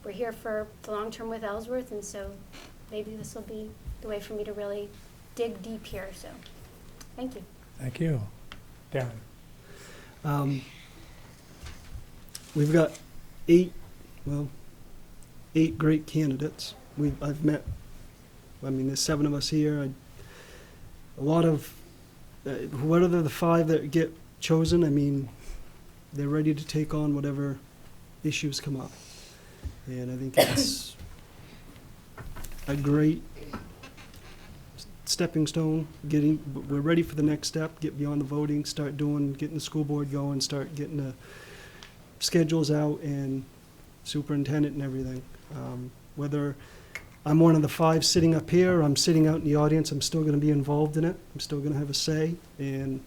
We're here for the long term with Ellsworth, and so maybe this will be the way for me to really dig deep here. So, thank you. Thank you. Darren? We've got eight great candidates. I've met, there's 7 of us here. What are the 5 that get chosen? They're ready to take on whatever issues come up. And I think it's a great stepping stone. We're ready for the next step, get beyond the voting, start getting the school board going, start getting the schedules out and superintendent and everything. Whether I'm one of the 5 sitting up here or I'm sitting out in the audience, I'm still going to be involved in it. I'm still going to have a say, and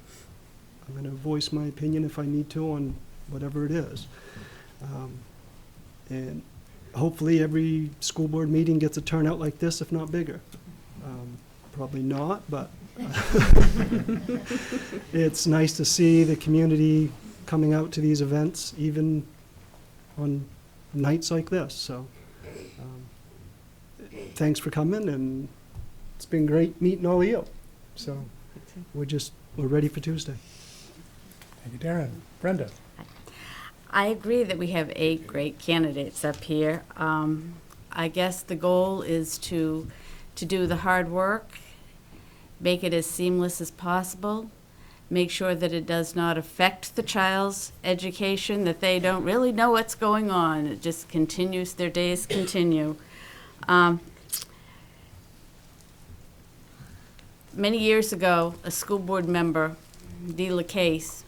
I'm going to voice my opinion if I need to on whatever it is. And hopefully every school board meeting gets a turnout like this, if not bigger. Probably not, but it's nice to see the community coming out to these events, even on nights like this. So thanks for coming, and it's been great meeting all of you. So we're ready for Tuesday. Thank you, Darren. Brenda? I agree that we have 8 great candidates up here. I guess the goal is to do the hard work, make it as seamless as possible, make sure that it does not affect the child's education, that they don't really know what's going on. It just continues, their days continue. Many years ago, a school board member, Dee LaCase,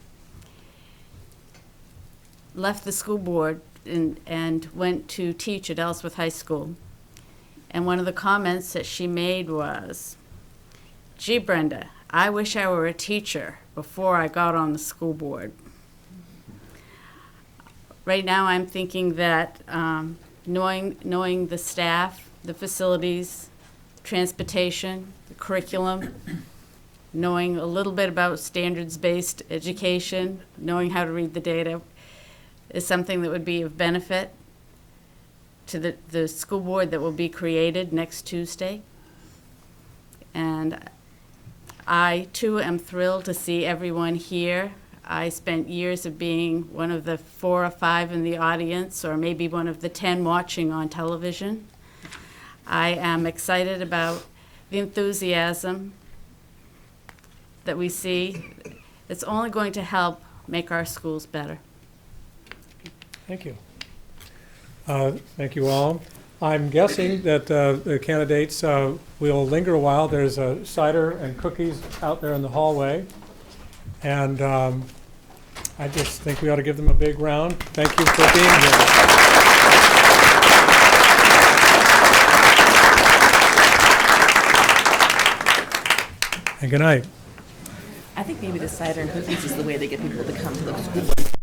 left the school board and went to teach at Ellsworth High School. And one of the comments that she made was, "Gee, Brenda, I wish I were a teacher before I got on the school board." Right now, I'm thinking that knowing the staff, the facilities, transportation, the curriculum, knowing a little bit about standards-based education, knowing how to read the data, is something that would be of benefit to the school board that will be created next Tuesday. And I, too, am thrilled to see everyone here. I spent years of being one of the 4 or 5 in the audience, or maybe one of the 10 watching on television. I am excited about the enthusiasm that we see. It's only going to help make our schools better. Thank you. Thank you all. I'm guessing that the candidates will linger a while. There's cider and cookies out there in the hallway. And I just think we ought to give them a big round. Thank you for being here. And good night. I think maybe the cider and cookies is the way to get people to come to the school board.